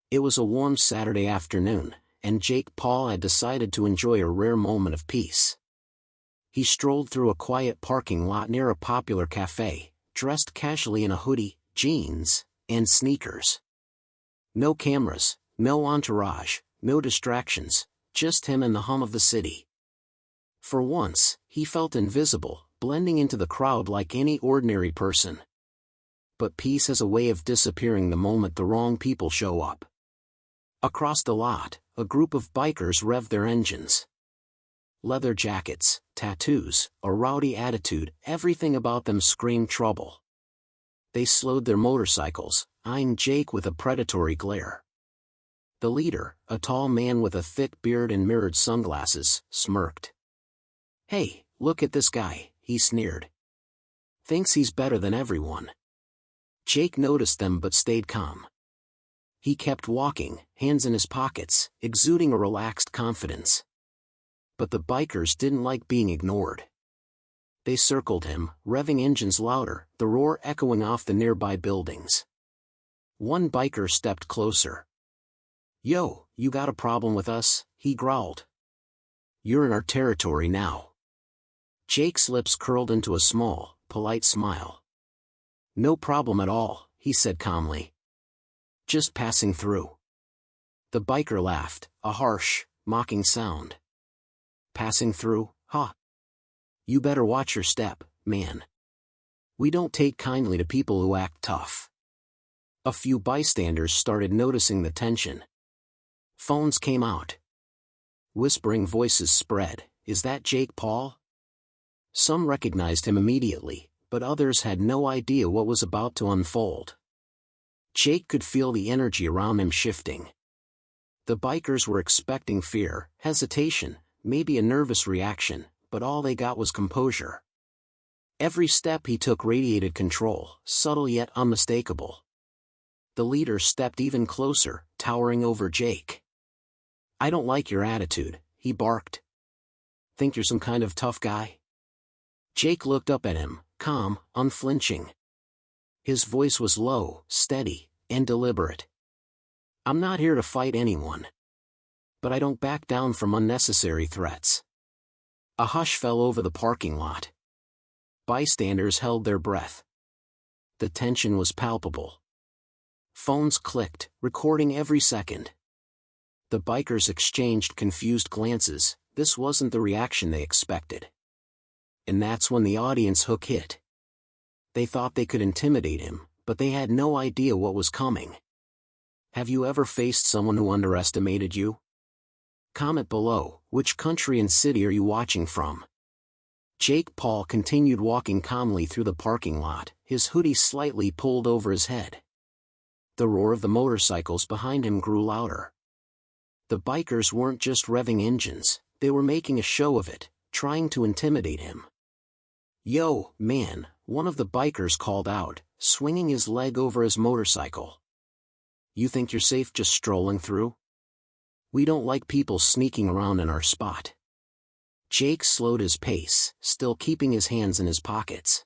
It was a warm Saturday afternoon, and Jake Paul had decided to enjoy a rare moment of peace. He strolled through a quiet parking lot near a popular cafe, dressed casually in a hoodie, jeans, and sneakers. No cameras, no entourage, no distractions, just him and the hum of the city. For once, he felt invisible, blending into the crowd like any ordinary person. But peace has a way of disappearing the moment the wrong people show up. Across the lot, a group of bikers rev their engines. Leather jackets, tattoos, a rowdy attitude, everything about them screamed trouble. They slowed their motorcycles, eyeing Jake with a predatory glare. The leader, a tall man with a thick beard and mirrored sunglasses, smirked. "Hey, look at this guy," he sneered. "Thinks he's better than everyone." Jake noticed them but stayed calm. He kept walking, hands in his pockets, exuding a relaxed confidence. But the bikers didn't like being ignored. They circled him, revving engines louder, the roar echoing off the nearby buildings. One biker stepped closer. "Yo, you got a problem with us?" he growled. "You're in our territory now." Jake's lips curled into a small, polite smile. "No problem at all," he said calmly. "Just passing through." The biker laughed, a harsh, mocking sound. "Passing through, huh? You better watch your step, man. We don't take kindly to people who act tough." A few bystanders started noticing the tension. Phones came out. Whispering voices spread, "Is that Jake Paul?" Some recognized him immediately, but others had no idea what was about to unfold. Jake could feel the energy around him shifting. The bikers were expecting fear, hesitation, maybe a nervous reaction, but all they got was composure. Every step he took radiated control, subtle yet unmistakable. The leader stepped even closer, towering over Jake. "I don't like your attitude," he barked. "Think you're some kind of tough guy?" Jake looked up at him, calm, unflinching. His voice was low, steady, and deliberate. "I'm not here to fight anyone. But I don't back down from unnecessary threats." A hush fell over the parking lot. Bystanders held their breath. The tension was palpable. Phones clicked, recording every second. The bikers exchanged confused glances. This wasn't the reaction they expected. And that's when the audience hook hit. They thought they could intimidate him, but they had no idea what was coming. Have you ever faced someone who underestimated you? Comment below, which country and city are you watching from? Jake Paul continued walking calmly through the parking lot, his hoodie slightly pulled over his head. The roar of the motorcycles behind him grew louder. The bikers weren't just revving engines, they were making a show of it, trying to intimidate him. "Yo, man," one of the bikers called out, swinging his leg over his motorcycle. "You think you're safe just strolling through? We don't like people sneaking around in our spot." Jake slowed his pace, still keeping his hands in his pockets.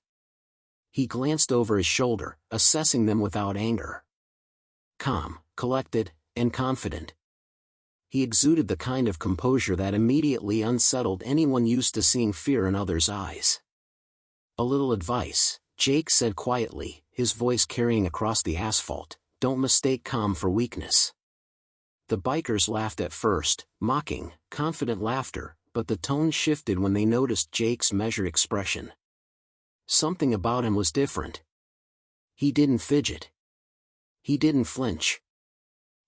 He glanced over his shoulder, assessing them without anger. Calm, collected, and confident. He exuded the kind of composure that immediately unsettled anyone used to seeing fear in others' eyes. "A little advice," Jake said quietly, his voice carrying across the asphalt, "don't mistake calm for weakness." The bikers laughed at first, mocking, confident laughter, but the tone shifted when they noticed Jake's measured expression. Something about him was different. He didn't fidget. He didn't flinch.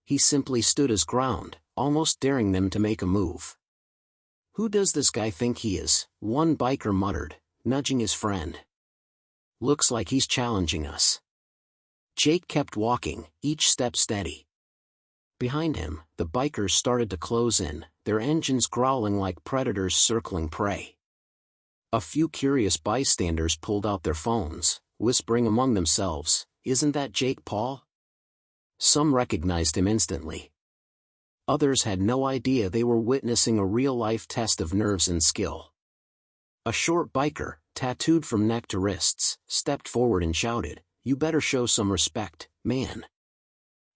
He simply stood his ground, almost daring them to make a move. "Who does this guy think he is?" one biker muttered, nudging his friend. "Looks like he's challenging us." Jake kept walking, each step steady. Behind him, the bikers started to close in, their engines growling like predators circling prey. A few curious bystanders pulled out their phones, whispering among themselves, "Isn't that Jake Paul?" Some recognized him instantly. Others had no idea they were witnessing a real-life test of nerves and skill. A short biker, tattooed from neck to wrists, stepped forward and shouted, "You better show some respect, man.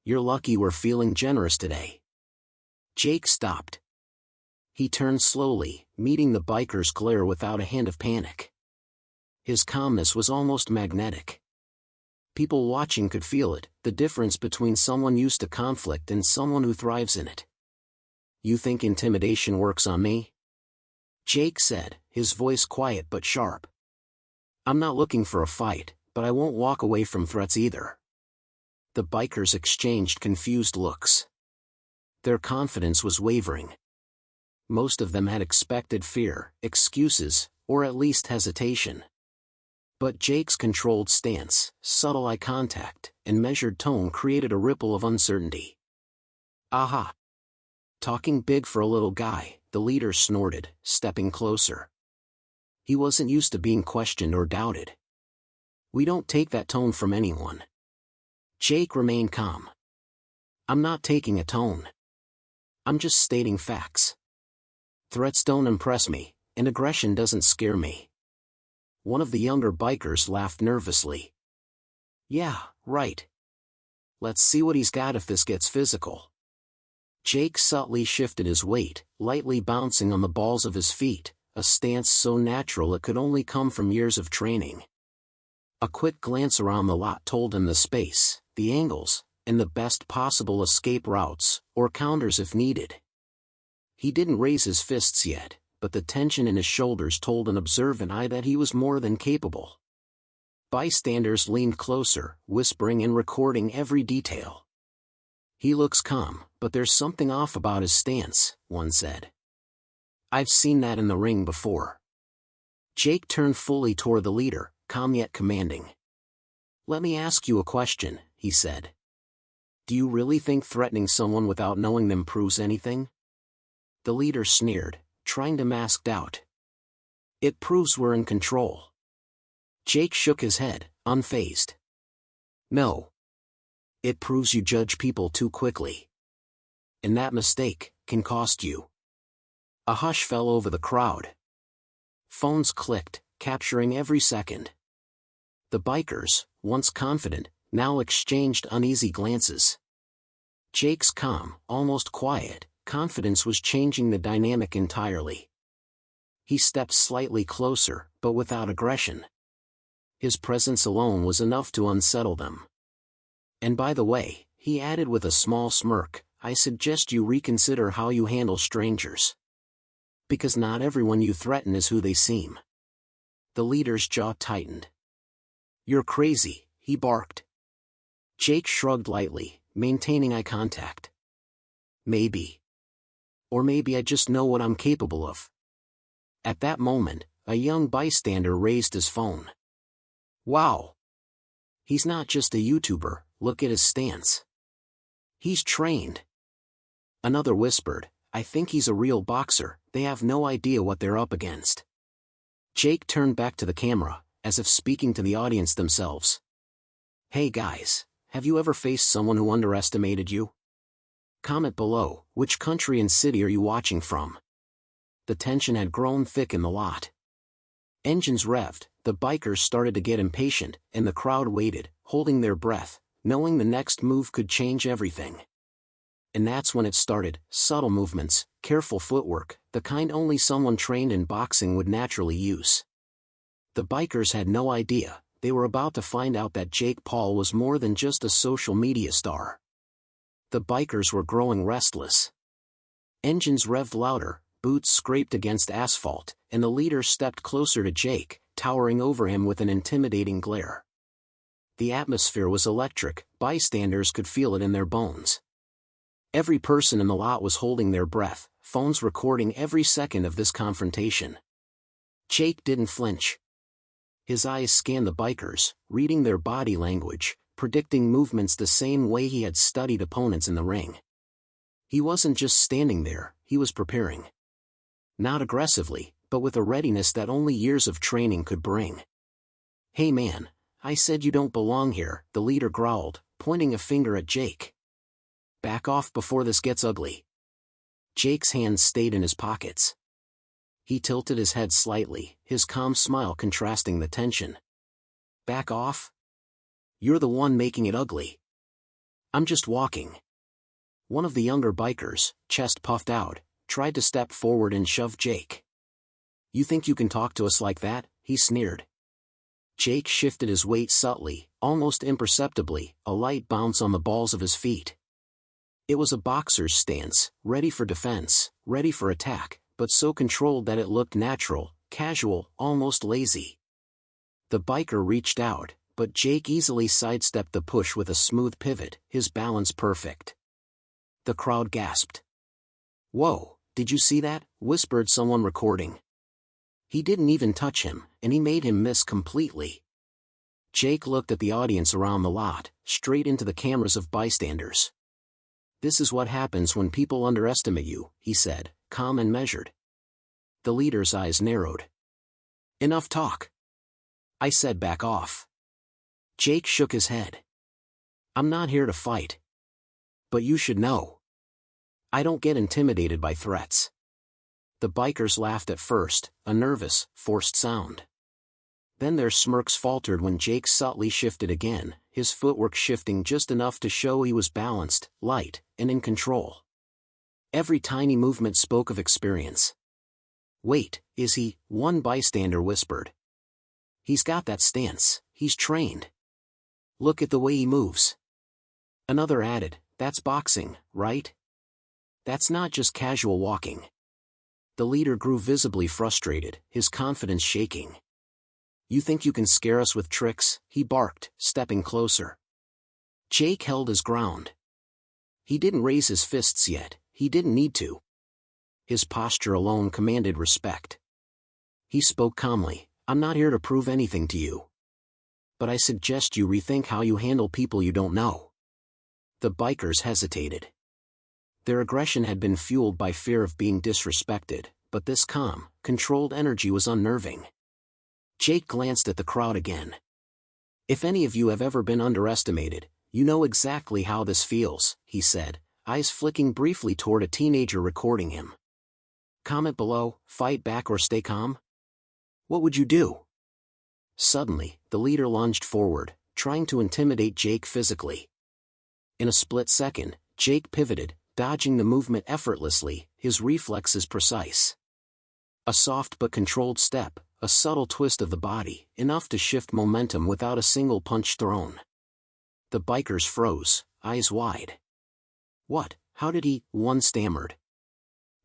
You're lucky we're feeling generous today. Jake stopped. He turned slowly, meeting the biker's glare without a hint of panic. His calmness was almost magnetic. People watching could feel it, the difference between someone used to conflict and someone who thrives in it. You think intimidation works on me? Jake said, his voice quiet but sharp. I'm not looking for a fight, but I won't walk away from threats either. The bikers exchanged confused looks. Their confidence was wavering. Most of them had expected fear, excuses, or at least hesitation. But Jake's controlled stance, subtle eye contact, and measured tone created a ripple of uncertainty. Aha! Talking big for a little guy, the leader snorted, stepping closer. He wasn't used to being questioned or doubted. We don't take that tone from anyone. Jake remained calm. I'm not taking a tone. I'm just stating facts. Threats don't impress me, and aggression doesn't scare me. One of the younger bikers laughed nervously. Yeah, right. Let's see what he's got if this gets physical. Jake subtly shifted his weight, lightly bouncing on the balls of his feet, a stance so natural it could only come from years of training. A quick glance around the lot told him the space, the angles, and the best possible escape routes, or counters if needed. He didn't raise his fists yet, but the tension in his shoulders told an observant eye that he was more than capable. Bystanders leaned closer, whispering and recording every detail. He looks calm, but there's something off about his stance, one said. I've seen that in the ring before. Jake turned fully toward the leader, calm yet commanding. Let me ask you a question, he said. Do you really think threatening someone without knowing them proves anything? The leader sneered, trying to mask doubt. It proves we're in control. Jake shook his head, unfazed. No. It proves you judge people too quickly. And that mistake can cost you. A hush fell over the crowd. Phones clicked, capturing every second. The bikers, once confident, now exchanged uneasy glances. Jake's calm, almost quiet, confidence was changing the dynamic entirely. He stepped slightly closer, but without aggression. His presence alone was enough to unsettle them. And by the way, he added with a small smirk, I suggest you reconsider how you handle strangers. Because not everyone you threaten is who they seem. The leader's jaw tightened. You're crazy, he barked. Jake shrugged lightly, maintaining eye contact. Maybe. Or maybe I just know what I'm capable of. At that moment, a young bystander raised his phone. Wow! He's not just a YouTuber, look at his stance. He's trained. Another whispered, I think he's a real boxer, they have no idea what they're up against. Jake turned back to the camera, as if speaking to the audience themselves. Hey guys, have you ever faced someone who underestimated you? Comment below, which country and city are you watching from? The tension had grown thick in the lot. Engines revved, the bikers started to get impatient, and the crowd waited, holding their breath, knowing the next move could change everything. And that's when it started, subtle movements, careful footwork, the kind only someone trained in boxing would naturally use. The bikers had no idea, they were about to find out that Jake Paul was more than just a social media star. The bikers were growing restless. Engines revved louder, boots scraped against asphalt, and the leader stepped closer to Jake, towering over him with an intimidating glare. The atmosphere was electric, bystanders could feel it in their bones. Every person in the lot was holding their breath, phones recording every second of this confrontation. Jake didn't flinch. His eyes scanned the bikers, reading their body language, predicting movements the same way he had studied opponents in the ring. He wasn't just standing there, he was preparing. Not aggressively, but with a readiness that only years of training could bring. Hey man, I said you don't belong here, the leader growled, pointing a finger at Jake. Back off before this gets ugly. Jake's hands stayed in his pockets. He tilted his head slightly, his calm smile contrasting the tension. Back off? You're the one making it ugly. I'm just walking. One of the younger bikers, chest puffed out, tried to step forward and shove Jake. You think you can talk to us like that? He sneered. Jake shifted his weight subtly, almost imperceptibly, a light bounce on the balls of his feet. It was a boxer's stance, ready for defense, ready for attack, but so controlled that it looked natural, casual, almost lazy. The biker reached out, but Jake easily sidestepped the push with a smooth pivot, his balance perfect. The crowd gasped. "Whoa, did you see that?" whispered someone recording. "He didn't even touch him, and he made him miss completely." Jake looked at the audience around the lot, straight into the cameras of bystanders. "This is what happens when people underestimate you," he said, calm and measured. The leader's eyes narrowed. "Enough talk. I said back off." Jake shook his head. "I'm not here to fight. But you should know. I don't get intimidated by threats." The bikers laughed at first, a nervous, forced sound. Then their smirks faltered when Jake subtly shifted again, his footwork shifting just enough to show he was balanced, light, and in control. Every tiny movement spoke of experience. "Wait, is he?" one bystander whispered. "He's got that stance, he's trained. Look at the way he moves." Another added, "That's boxing, right? That's not just casual walking." The leader grew visibly frustrated, his confidence shaking. "You think you can scare us with tricks?" he barked, stepping closer. Jake held his ground. He didn't raise his fists yet, he didn't need to. His posture alone commanded respect. He spoke calmly, "I'm not here to prove anything to you. But I suggest you rethink how you handle people you don't know." The bikers hesitated. Their aggression had been fueled by fear of being disrespected, but this calm, controlled energy was unnerving. Jake glanced at the crowd again. "If any of you have ever been underestimated, you know exactly how this feels," he said, eyes flicking briefly toward a teenager recording him. "Comment below, fight back or stay calm? What would you do?" Suddenly, the leader lunged forward, trying to intimidate Jake physically. In a split second, Jake pivoted, dodging the movement effortlessly, his reflexes precise. A soft but controlled step, a subtle twist of the body, enough to shift momentum without a single punch thrown. The bikers froze, eyes wide. "What? How did he?" one stammered.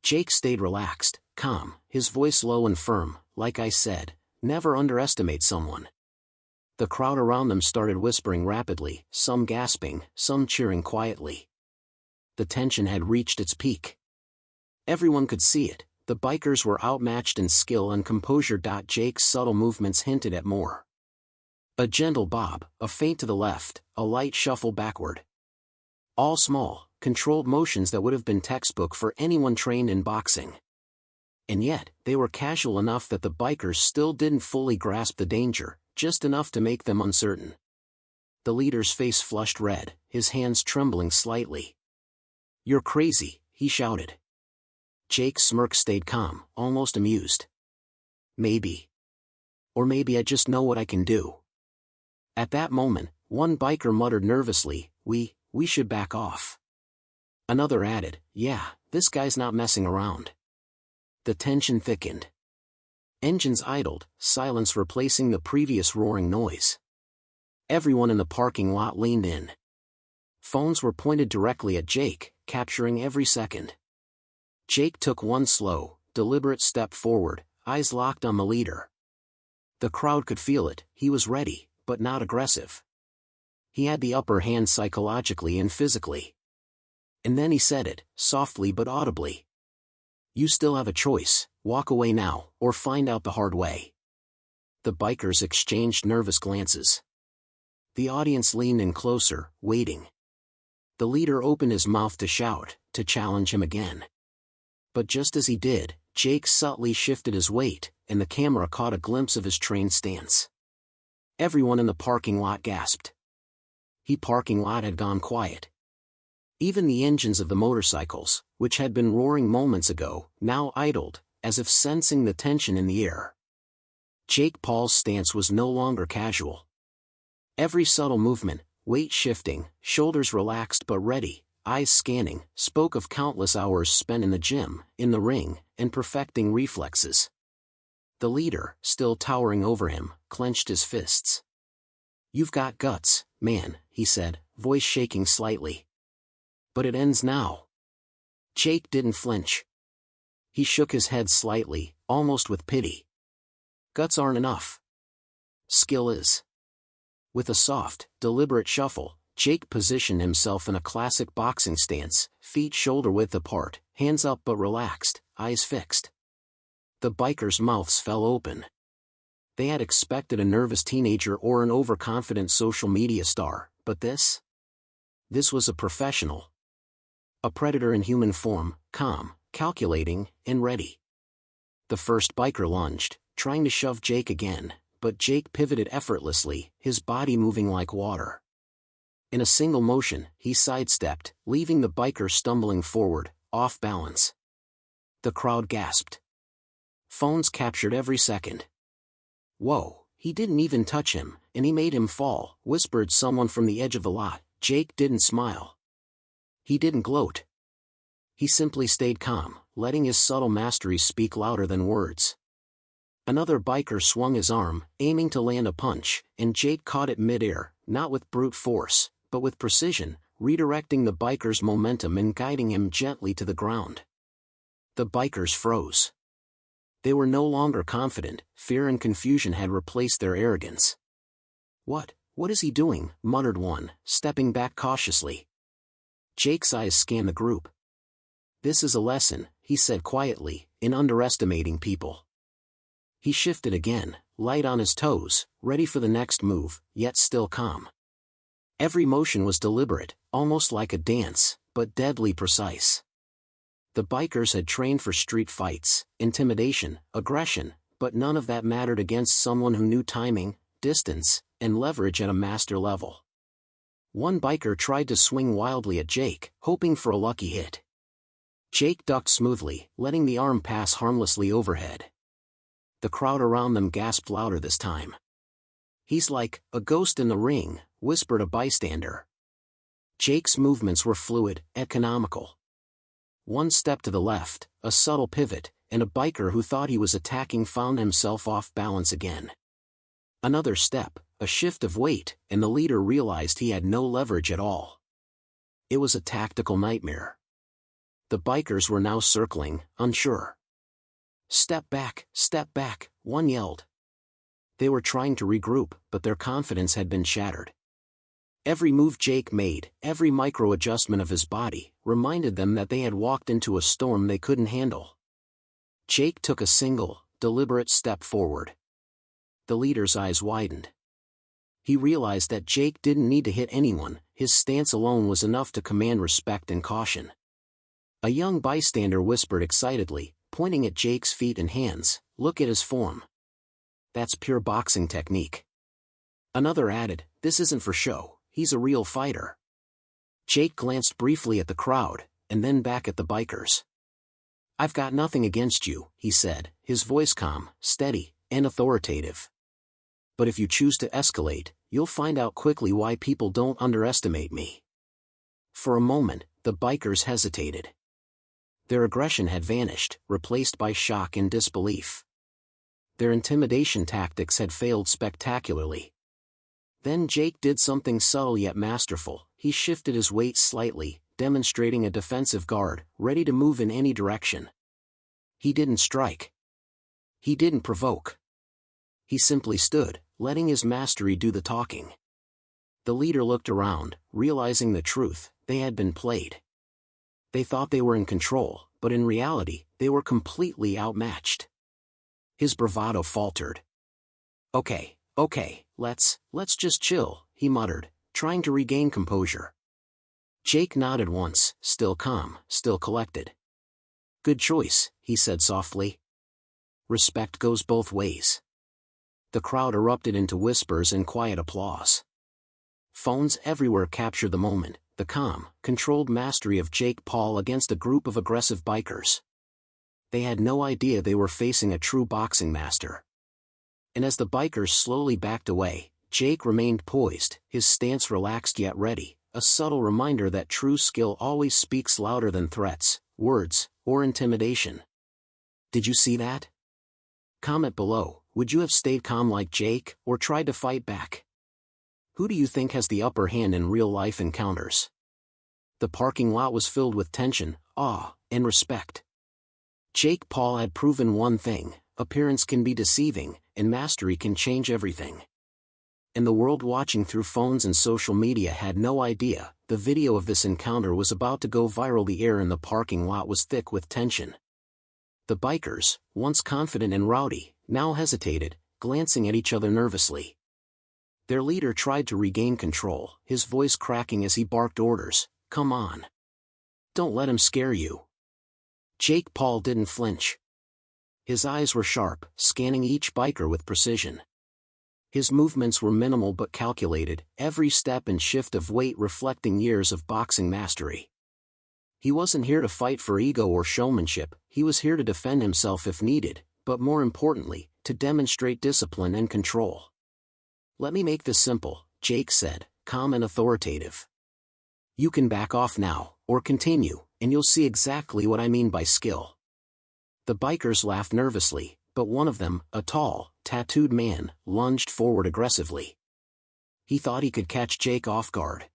Jake stayed relaxed, calm, his voice low and firm. "Like I said, never underestimate someone." The crowd around them started whispering rapidly, some gasping, some cheering quietly. The tension had reached its peak. Everyone could see it, the bikers were outmatched in skill and composure. Jake's subtle movements hinted at more. A gentle bob, a feint to the left, a light shuffle backward. All small, controlled motions that would have been textbook for anyone trained in boxing. And yet, they were casual enough that the bikers still didn't fully grasp the danger, just enough to make them uncertain. The leader's face flushed red, his hands trembling slightly. "You're crazy," he shouted. Jake's smirk stayed calm, almost amused. "Maybe. Or maybe I just know what I can do." At that moment, one biker muttered nervously, We should back off." Another added, "Yeah, this guy's not messing around." The tension thickened. Engines idled, silence replacing the previous roaring noise. Everyone in the parking lot leaned in. Phones were pointed directly at Jake, capturing every second. Jake took one slow, deliberate step forward, eyes locked on the leader. The crowd could feel it, he was ready, but not aggressive. He had the upper hand psychologically and physically. And then he said it, softly but audibly. "You still have a choice, walk away now, or find out the hard way." The bikers exchanged nervous glances. The audience leaned in closer, waiting. The leader opened his mouth to shout, to challenge him again. But just as he did, Jake subtly shifted his weight, and the camera caught a glimpse of his trained stance. Everyone in the parking lot gasped. The parking lot had gone quiet. Even the engines of the motorcycles, which had been roaring moments ago, now idled, as if sensing the tension in the air. Jake Paul's stance was no longer casual. Every subtle movement, weight shifting, shoulders relaxed but ready, eyes scanning, spoke of countless hours spent in the gym, in the ring, and perfecting reflexes. The leader, still towering over him, clenched his fists. "You've got guts, man," he said, voice shaking slightly. "But it ends now." Jake didn't flinch. He shook his head slightly, almost with pity. "Guts aren't enough. Skill is." With a soft, deliberate shuffle, Jake positioned himself in a classic boxing stance, feet shoulder-width apart, hands up but relaxed, eyes fixed. The bikers' mouths fell open. They had expected a nervous teenager or an overconfident social media star, but this was a professional. A predator in human form, calm, calculating, and ready. The first biker lunged, trying to shove Jake again, but Jake pivoted effortlessly, his body moving like water. In a single motion, he sidestepped, leaving the biker stumbling forward, off balance. The crowd gasped. Phones captured every second. "Whoa, he didn't even touch him, and he made him fall," whispered someone from the edge of the lot. Jake didn't smile. He didn't gloat. He simply stayed calm, letting his subtle mastery speak louder than words. Another biker swung his arm, aiming to land a punch, and Jake caught it mid-air, not with brute force, but with precision, redirecting the biker's momentum and guiding him gently to the ground. The bikers froze. They were no longer confident, fear and confusion had replaced their arrogance. What is he doing?" muttered one, stepping back cautiously. Jake's eyes scanned the group. "This is a lesson," he said quietly, "in underestimating people." He shifted again, light on his toes, ready for the next move, yet still calm. Every motion was deliberate, almost like a dance, but deadly precise. The bikers had trained for street fights, intimidation, aggression, but none of that mattered against someone who knew timing, distance, and leverage at a master level. One biker tried to swing wildly at Jake, hoping for a lucky hit. Jake ducked smoothly, letting the arm pass harmlessly overhead. The crowd around them gasped louder this time. "He's like a ghost in the ring," whispered a bystander. Jake's movements were fluid, economical. One step to the left, a subtle pivot, and a biker who thought he was attacking found himself off balance again. Another step, a shift of weight, and the leader realized he had no leverage at all. It was a tactical nightmare. The bikers were now circling, unsure. Step back," one yelled. They were trying to regroup, but their confidence had been shattered. Every move Jake made, every micro-adjustment of his body, reminded them that they had walked into a storm they couldn't handle. Jake took a single, deliberate step forward. The leader's eyes widened. He realized that Jake didn't need to hit anyone, his stance alone was enough to command respect and caution. A young bystander whispered excitedly, pointing at Jake's feet and hands, "Look at his form. That's pure boxing technique." Another added, "This isn't for show, he's a real fighter." Jake glanced briefly at the crowd, and then back at the bikers. "I've got nothing against you," he said, his voice calm, steady, and authoritative. "But if you choose to escalate, you'll find out quickly why people don't underestimate me." For a moment, the bikers hesitated. Their aggression had vanished, replaced by shock and disbelief. Their intimidation tactics had failed spectacularly. Then Jake did something subtle yet masterful. He shifted his weight slightly, demonstrating a defensive guard, ready to move in any direction. He didn't strike. He didn't provoke. He simply stood, letting his mastery do the talking. The leader looked around, realizing the truth: they had been played. They thought they were in control, but in reality, they were completely outmatched. His bravado faltered. Okay, let's just chill," he muttered, trying to regain composure. Jake nodded once, still calm, still collected. "Good choice," he said softly. "Respect goes both ways." The crowd erupted into whispers and quiet applause. Phones everywhere captured the moment, the calm, controlled mastery of Jake Paul against a group of aggressive bikers. They had no idea they were facing a true boxing master. And as the bikers slowly backed away, Jake remained poised, his stance relaxed yet ready, a subtle reminder that true skill always speaks louder than threats, words, or intimidation. Did you see that? Comment below, would you have stayed calm like Jake, or tried to fight back? Who do you think has the upper hand in real-life encounters? The parking lot was filled with tension, awe, and respect. Jake Paul had proven one thing: appearance can be deceiving, and mastery can change everything. And the world watching through phones and social media had no idea the video of this encounter was about to go viral. The air in the parking lot was thick with tension. The bikers, once confident and rowdy, now hesitated, glancing at each other nervously. Their leader tried to regain control, his voice cracking as he barked orders, "Come on. Don't let him scare you." Jake Paul didn't flinch. His eyes were sharp, scanning each biker with precision. His movements were minimal but calculated, every step and shift of weight reflecting years of boxing mastery. He wasn't here to fight for ego or showmanship, he was here to defend himself if needed, but more importantly, to demonstrate discipline and control. "Let me make this simple," Jake said, calm and authoritative. "You can back off now, or continue, and you'll see exactly what I mean by skill." The bikers laughed nervously, but one of them, a tall, tattooed man, lunged forward aggressively. He thought he could catch Jake off guard.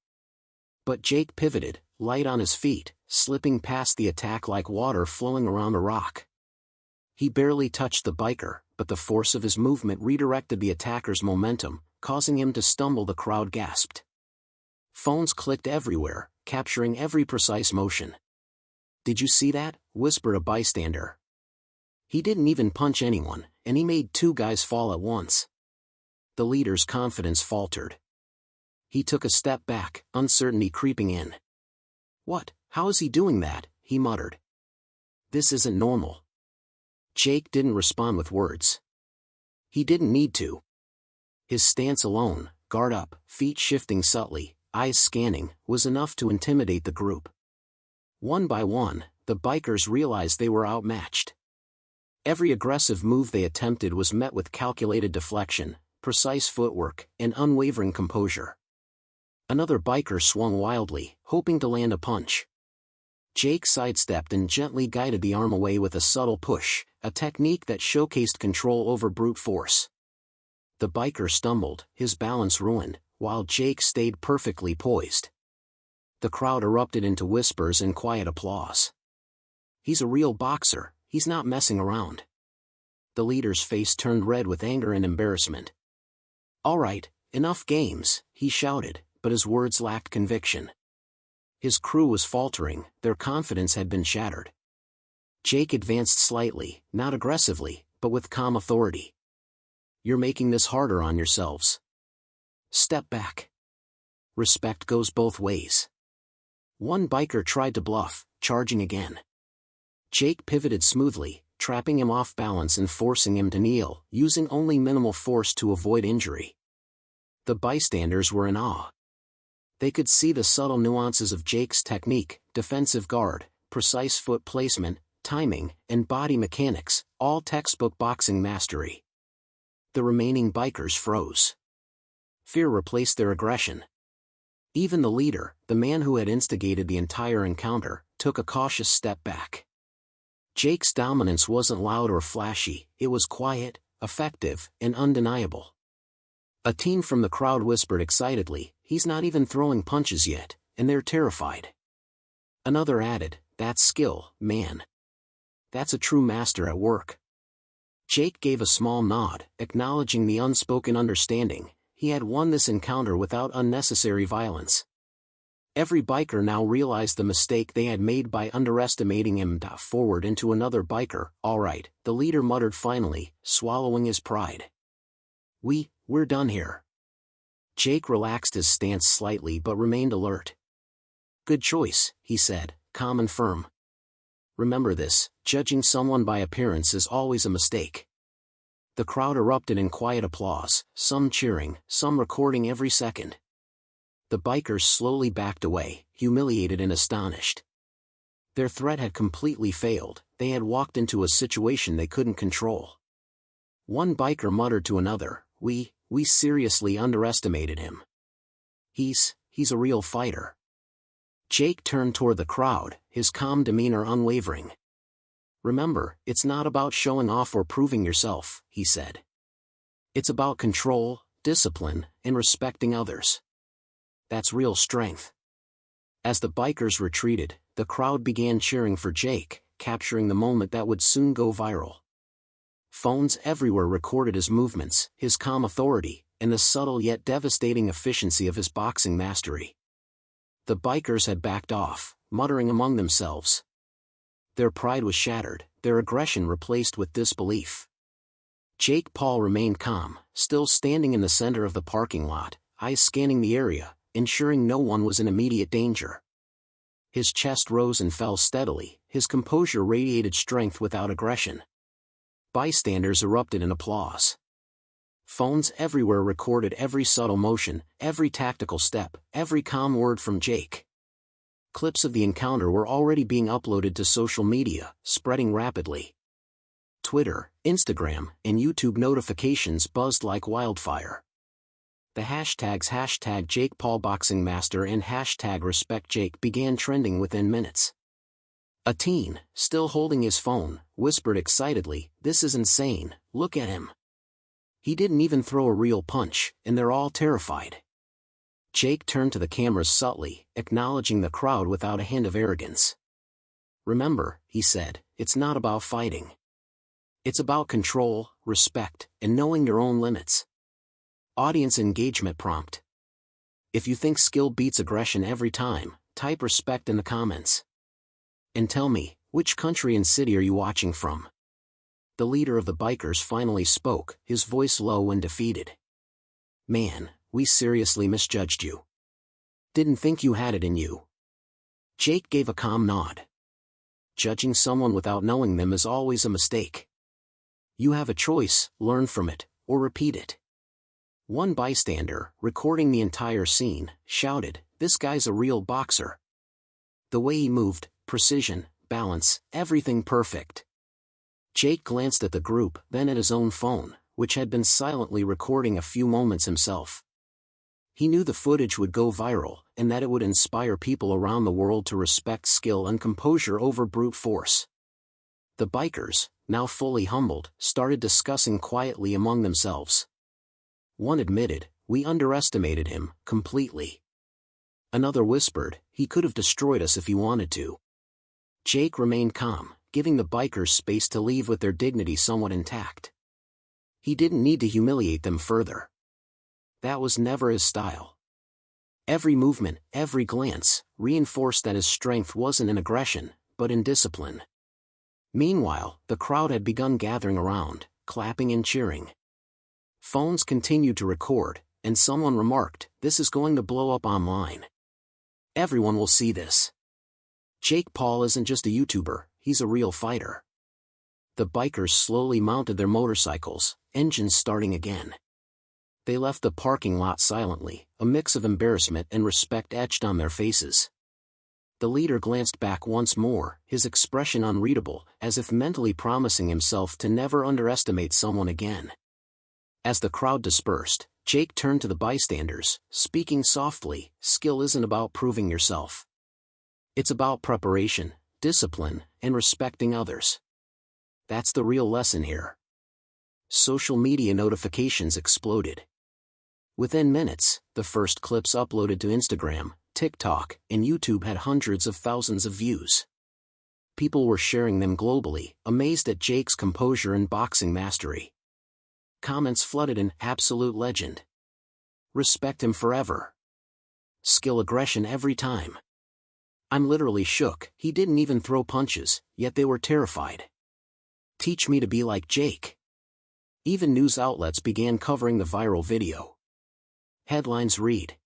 But Jake pivoted, light on his feet, slipping past the attack like water flowing around a rock. He barely touched the biker, but the force of his movement redirected the attacker's momentum, causing him to stumble. The crowd gasped. Phones clicked everywhere, capturing every precise motion. "Did you see that?" whispered a bystander. "He didn't even punch anyone, and he made two guys fall at once." The leader's confidence faltered. He took a step back, uncertainty creeping in. "What? How is he doing that?" he muttered. "This isn't normal." Jake didn't respond with words. He didn't need to. His stance alone, guard up, feet shifting subtly, eyes scanning, was enough to intimidate the group. One by one, the bikers realized they were outmatched. Every aggressive move they attempted was met with calculated deflection, precise footwork, and unwavering composure. Another biker swung wildly, hoping to land a punch. Jake sidestepped and gently guided the arm away with a subtle push, a technique that showcased control over brute force. The biker stumbled, his balance ruined, while Jake stayed perfectly poised. The crowd erupted into whispers and quiet applause. "He's a real boxer, he's not messing around." The leader's face turned red with anger and embarrassment. "All right, enough games," he shouted, but his words lacked conviction. His crew was faltering, their confidence had been shattered. Jake advanced slightly, not aggressively, but with calm authority. "You're making this harder on yourselves. Step back. Respect goes both ways." One biker tried to bluff, charging again. Jake pivoted smoothly, trapping him off balance and forcing him to kneel, using only minimal force to avoid injury. The bystanders were in awe. They could see the subtle nuances of Jake's technique, defensive guard, precise foot placement, timing, and body mechanics, all textbook boxing mastery. The remaining bikers froze. Fear replaced their aggression. Even the leader, the man who had instigated the entire encounter, took a cautious step back. Jake's dominance wasn't loud or flashy, it was quiet, effective, and undeniable. A teen from the crowd whispered excitedly, "He's not even throwing punches yet, and they're terrified." Another added, "That's skill, man. That's a true master at work." Jake gave a small nod, acknowledging the unspoken understanding. He had won this encounter without unnecessary violence. Every biker now realized the mistake they had made by underestimating him. Forward into another biker. "All right," the leader muttered finally, swallowing his pride. We're done here." Jake relaxed his stance slightly but remained alert. "Good choice," he said, calm and firm. "Remember this, judging someone by appearance is always a mistake." The crowd erupted in quiet applause, some cheering, some recording every second. The bikers slowly backed away, humiliated and astonished. Their threat had completely failed, they had walked into a situation they couldn't control. One biker muttered to another, we seriously underestimated him. He's a real fighter." Jake turned toward the crowd, his calm demeanor unwavering. "Remember, it's not about showing off or proving yourself," he said. "It's about control, discipline, and respecting others. That's real strength." As the bikers retreated, the crowd began cheering for Jake, capturing the moment that would soon go viral. Phones everywhere recorded his movements, his calm authority, and the subtle yet devastating efficiency of his boxing mastery. The bikers had backed off, muttering among themselves. Their pride was shattered, their aggression replaced with disbelief. Jake Paul remained calm, still standing in the center of the parking lot, eyes scanning the area, ensuring no one was in immediate danger. His chest rose and fell steadily, his composure radiated strength without aggression. Bystanders erupted in applause. Phones everywhere recorded every subtle motion, every tactical step, every calm word from Jake. Clips of the encounter were already being uploaded to social media, spreading rapidly. Twitter, Instagram, and YouTube notifications buzzed like wildfire. The hashtags #JakePaulBoxingMaster and #RespectJake began trending within minutes. A teen, still holding his phone, whispered excitedly, "This is insane, look at him. He didn't even throw a real punch, and they're all terrified." Jake turned to the cameras subtly, acknowledging the crowd without a hint of arrogance. "Remember," he said, "it's not about fighting. It's about control, respect, and knowing your own limits." Audience engagement prompt. If you think skill beats aggression every time, type respect in the comments. And tell me, which country and city are you watching from? The leader of the bikers finally spoke, his voice low and defeated. "Man, we seriously misjudged you. Didn't think you had it in you." Jake gave a calm nod. Judging someone without knowing them is always a mistake. You have a choice, learn from it, or repeat it. One bystander, recording the entire scene, shouted, "This guy's a real boxer. The way he moved, precision, balance, everything perfect." Jake glanced at the group, then at his own phone, which had been silently recording a few moments himself. He knew the footage would go viral, and that it would inspire people around the world to respect skill and composure over brute force. The bikers, now fully humbled, started discussing quietly among themselves. One admitted, "We underestimated him, completely." Another whispered, "He could have destroyed us if he wanted to." Jake remained calm, giving the bikers space to leave with their dignity somewhat intact. He didn't need to humiliate them further. That was never his style. Every movement, every glance, reinforced that his strength wasn't in aggression, but in discipline. Meanwhile, the crowd had begun gathering around, clapping and cheering. Phones continued to record, and someone remarked, "This is going to blow up online. Everyone will see this. Jake Paul isn't just a YouTuber, he's a real fighter." The bikers slowly mounted their motorcycles, engines starting again. They left the parking lot silently, a mix of embarrassment and respect etched on their faces. The leader glanced back once more, his expression unreadable, as if mentally promising himself to never underestimate someone again. As the crowd dispersed, Jake turned to the bystanders, speaking softly, "Skill isn't about proving yourself. It's about preparation, discipline, and respecting others. That's the real lesson here." Social media notifications exploded. Within minutes, the first clips uploaded to Instagram, TikTok, and YouTube had hundreds of thousands of views. People were sharing them globally, amazed at Jake's composure and boxing mastery. Comments flooded in, "Absolute legend. Respect him forever. Skill aggression every time. I'm literally shook, he didn't even throw punches, yet they were terrified. Teach me to be like Jake." Even news outlets began covering the viral video. Headlines read,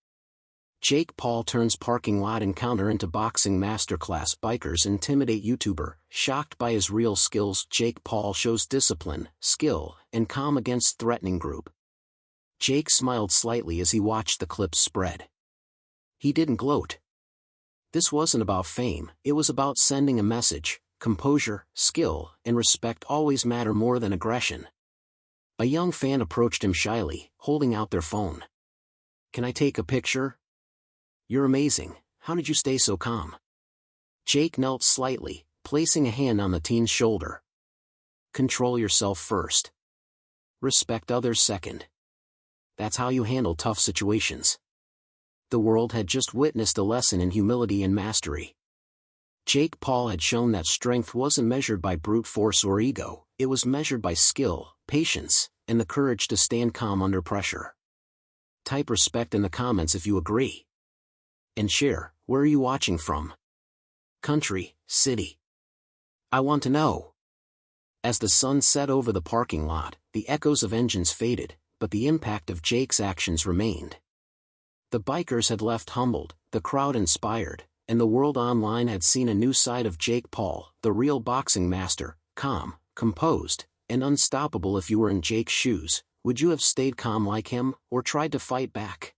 "Jake Paul turns parking lot encounter into boxing masterclass. Bikers intimidate YouTuber. Shocked by his real skills. Jake Paul shows discipline, skill, and calm against threatening group." Jake smiled slightly as he watched the clips spread. He didn't gloat. This wasn't about fame, it was about sending a message. Composure, skill, and respect always matter more than aggression. A young fan approached him shyly, holding out their phone. "Can I take a picture?" "You're amazing, how did you stay so calm?" Jake knelt slightly, placing a hand on the teen's shoulder. "Control yourself first. Respect others second. That's how you handle tough situations." The world had just witnessed a lesson in humility and mastery. Jake Paul had shown that strength wasn't measured by brute force or ego, it was measured by skill, patience, and the courage to stand calm under pressure. Type respect in the comments if you agree. And share, where are you watching from? Country, city. I want to know. As the sun set over the parking lot, the echoes of engines faded, but the impact of Jake's actions remained. The bikers had left humbled, the crowd inspired, and the world online had seen a new side of Jake Paul, the real boxing master, calm, composed, and unstoppable. If you were in Jake's shoes, would you have stayed calm like him, or tried to fight back?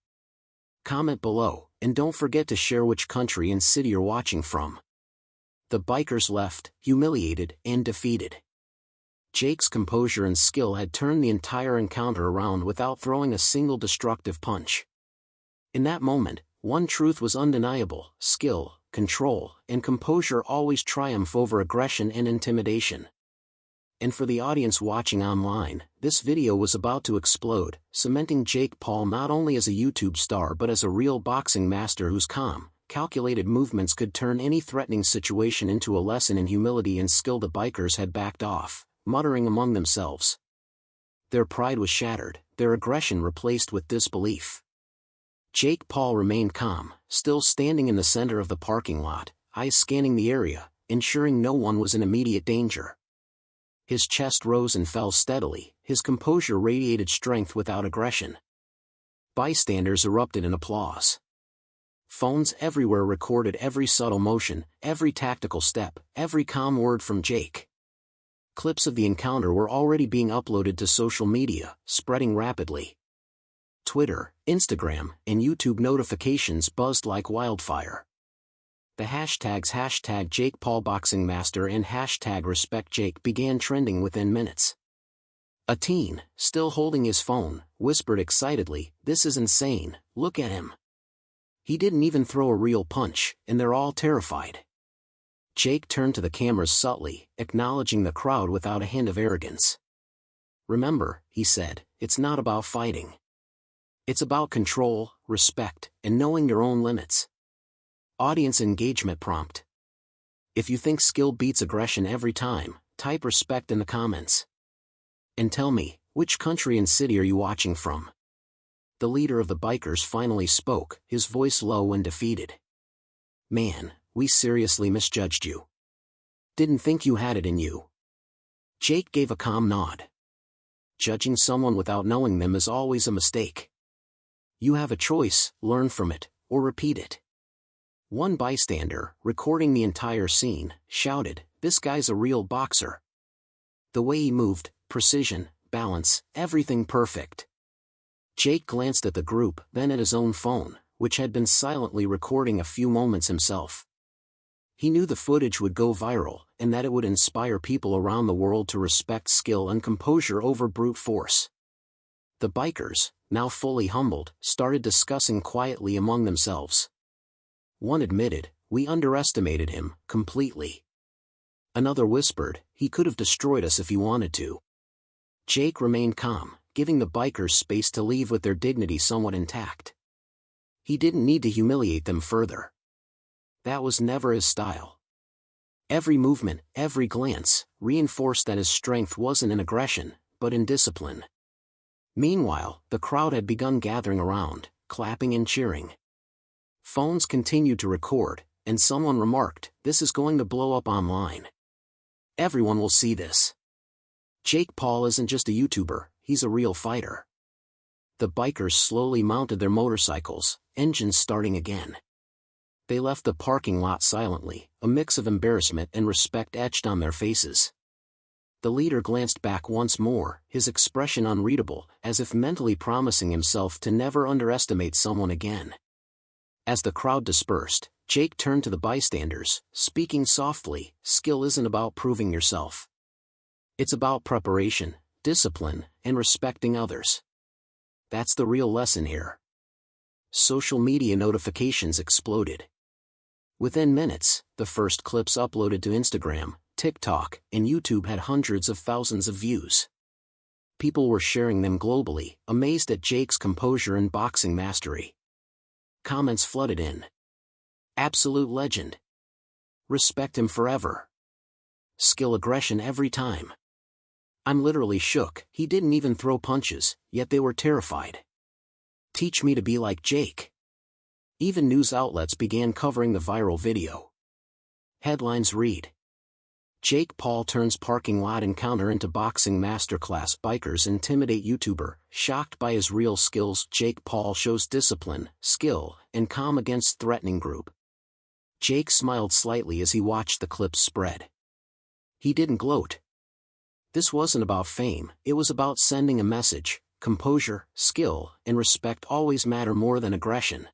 Comment below, and don't forget to share which country and city you're watching from. The bikers left, humiliated and defeated. Jake's composure and skill had turned the entire encounter around without throwing a single destructive punch. In that moment, one truth was undeniable: skill, control, and composure always triumph over aggression and intimidation. And for the audience watching online, this video was about to explode, cementing Jake Paul not only as a YouTube star but as a real boxing master whose calm, calculated movements could turn any threatening situation into a lesson in humility and skill. The bikers had backed off, muttering among themselves. Their pride was shattered, their aggression replaced with disbelief. Jake Paul remained calm, still standing in the center of the parking lot, eyes scanning the area, ensuring no one was in immediate danger. His chest rose and fell steadily, his composure radiated strength without aggression. Bystanders erupted in applause. Phones everywhere recorded every subtle motion, every tactical step, every calm word from Jake. Clips of the encounter were already being uploaded to social media, spreading rapidly. Twitter, Instagram, and YouTube notifications buzzed like wildfire. The hashtags #JakePaulBoxingMaster and #RespectJake began trending within minutes. A teen, still holding his phone, whispered excitedly, "This is insane, look at him. He didn't even throw a real punch, and they're all terrified." Jake turned to the cameras subtly, acknowledging the crowd without a hint of arrogance. "Remember," he said, "it's not about fighting. It's about control, respect, and knowing your own limits." Audience engagement prompt. If you think skill beats aggression every time, type respect in the comments. And tell me, which country and city are you watching from? The leader of the bikers finally spoke, his voice low and defeated. "Man, we seriously misjudged you. Didn't think you had it in you." Jake gave a calm nod. Judging someone without knowing them is always a mistake. You have a choice: learn from it, or repeat it. One bystander, recording the entire scene, shouted, "This guy's a real boxer. The way he moved, precision, balance, everything perfect." Jake glanced at the group, then at his own phone, which had been silently recording a few moments himself. He knew the footage would go viral, and that it would inspire people around the world to respect skill and composure over brute force. The bikers, now fully humbled, started discussing quietly among themselves. One admitted, "We underestimated him, completely." Another whispered, "He could have destroyed us if he wanted to." Jake remained calm, giving the bikers space to leave with their dignity somewhat intact. He didn't need to humiliate them further. That was never his style. Every movement, every glance, reinforced that his strength wasn't in aggression, but in discipline. Meanwhile, the crowd had begun gathering around, clapping and cheering. Phones continued to record, and someone remarked, "This is going to blow up online. Everyone will see this. Jake Paul isn't just a YouTuber, he's a real fighter." The bikers slowly mounted their motorcycles, engines starting again. They left the parking lot silently, a mix of embarrassment and respect etched on their faces. The leader glanced back once more, his expression unreadable, as if mentally promising himself to never underestimate someone again. As the crowd dispersed, Jake turned to the bystanders, speaking softly, "Skill isn't about proving yourself. It's about preparation, discipline, and respecting others. That's the real lesson here. Social media notifications exploded. Within minutes, the first clips uploaded to Instagram, TikTok, and YouTube had hundreds of thousands of views. People were sharing them globally, amazed at Jake's composure and boxing mastery. Comments flooded in. Absolute legend. Respect him forever. Skill aggression every time. I'm literally shook, he didn't even throw punches, yet they were terrified. Teach me to be like Jake. Even news outlets began covering the viral video. Headlines read: Jake Paul turns parking lot encounter into boxing masterclass. Bikers intimidate YouTuber. Shocked by his real skills, Jake Paul shows discipline, skill, and calm against threatening group. Jake smiled slightly as he watched the clips spread. He didn't gloat. This wasn't about fame, it was about sending a message. Composure, skill, and respect always matter more than aggression.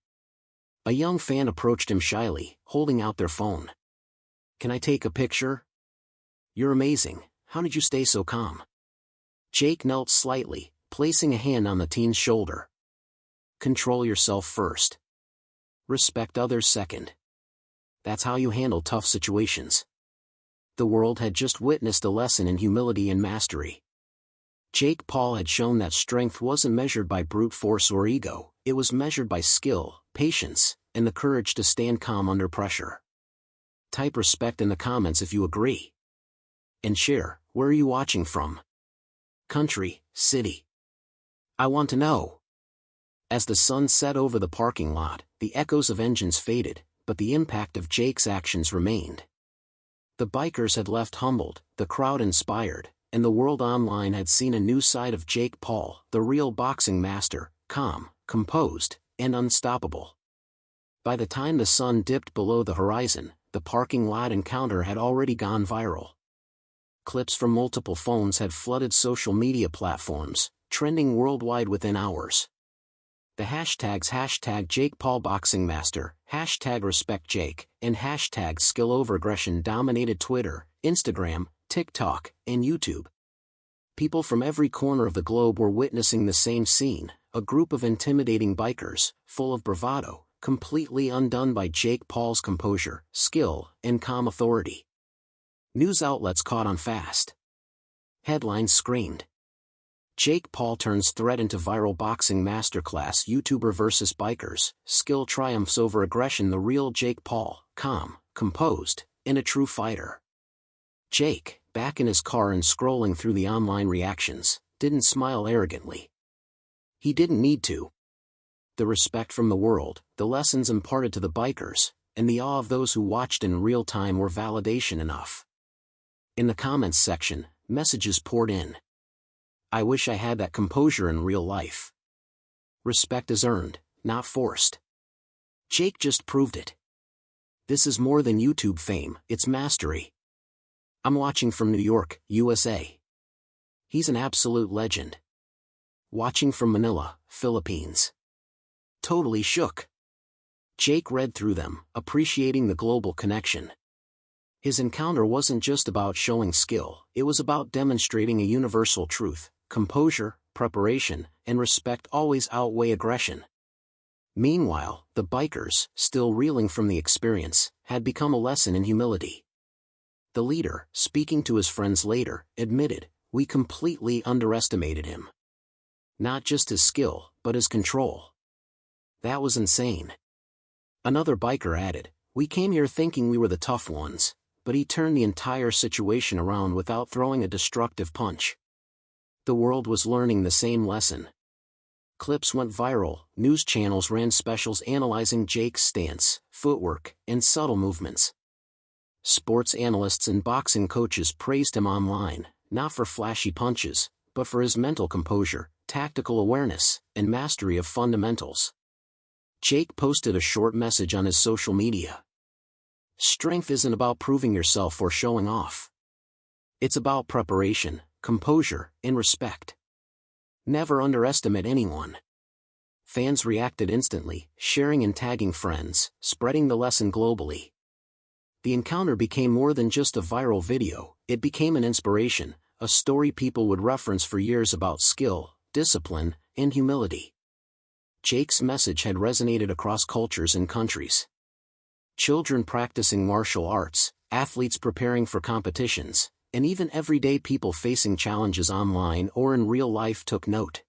A young fan approached him shyly, holding out their phone. Can I take a picture? You're amazing, how did you stay so calm? Jake knelt slightly, placing a hand on the teen's shoulder. Control yourself first. Respect others second. That's how you handle tough situations. The world had just witnessed a lesson in humility and mastery. Jake Paul had shown that strength wasn't measured by brute force or ego, it was measured by skill, patience, and the courage to stand calm under pressure. Type respect in the comments if you agree. And share, where are you watching from? Country, city. I want to know. As the sun set over the parking lot, the echoes of engines faded, but the impact of Jake's actions remained. The bikers had left humbled, the crowd inspired, and the world online had seen a new side of Jake Paul, the real boxing master, calm, composed, and unstoppable. By the time the sun dipped below the horizon, the parking lot encounter had already gone viral. Clips from multiple phones had flooded social media platforms, trending worldwide within hours. The hashtags #JakePaulBoxingMaster, #RespectJake, and #SkillOverAggression dominated Twitter, Instagram, TikTok, and YouTube. People from every corner of the globe were witnessing the same scene, a group of intimidating bikers, full of bravado, completely undone by Jake Paul's composure, skill, and calm authority. News outlets caught on fast. Headlines screamed: Jake Paul turns threat into viral boxing masterclass. YouTuber versus bikers, skill triumphs over aggression. The real Jake Paul, calm, composed, and a true fighter. Jake, back in his car and scrolling through the online reactions, didn't smile arrogantly. He didn't need to. The respect from the world, the lessons imparted to the bikers, and the awe of those who watched in real time were validation enough. In the comments section, messages poured in. I wish I had that composure in real life. Respect is earned, not forced. Jake just proved it. This is more than YouTube fame, it's mastery. I'm watching from New York, USA. He's an absolute legend. Watching from Manila, Philippines. Totally shook. Jake read through them, appreciating the global connection. His encounter wasn't just about showing skill, it was about demonstrating a universal truth. Composure, preparation, and respect always outweigh aggression. Meanwhile, the bikers, still reeling from the experience, had become a lesson in humility. The leader, speaking to his friends later, admitted, "We completely underestimated him. Not just his skill, but his control. That was insane." Another biker added, "We came here thinking we were the tough ones, but he turned the entire situation around without throwing a destructive punch." The world was learning the same lesson. Clips went viral, news channels ran specials analyzing Jake's stance, footwork, and subtle movements. Sports analysts and boxing coaches praised him online, not for flashy punches, but for his mental composure, tactical awareness, and mastery of fundamentals. Jake posted a short message on his social media. Strength isn't about proving yourself or showing off. It's about preparation, composure, and respect. Never underestimate anyone. Fans reacted instantly, sharing and tagging friends, spreading the lesson globally. The encounter became more than just a viral video, it became an inspiration, a story people would reference for years about skill, discipline, and humility. Jake's message had resonated across cultures and countries. Children practicing martial arts, athletes preparing for competitions, and even everyday people facing challenges online or in real life took note.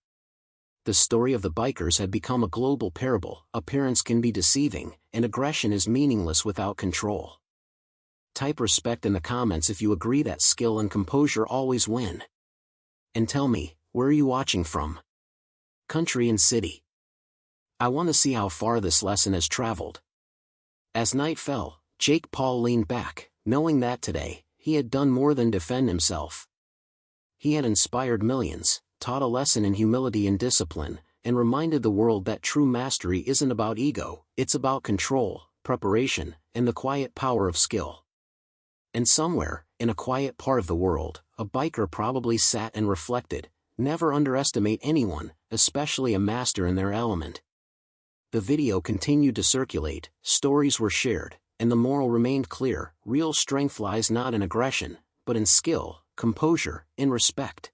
The story of the bikers had become a global parable. Appearance can be deceiving, and aggression is meaningless without control. Type respect in the comments if you agree that skill and composure always win. And tell me, where are you watching from? Country and city. I want to see how far this lesson has traveled. As night fell, Jake Paul leaned back, knowing that today, he had done more than defend himself. He had inspired millions, taught a lesson in humility and discipline, and reminded the world that true mastery isn't about ego, it's about control, preparation, and the quiet power of skill. And somewhere, in a quiet part of the world, a biker probably sat and reflected, never underestimate anyone, especially a master in their element. The video continued to circulate, stories were shared, and the moral remained clear: real strength lies not in aggression, but in skill, composure, and respect.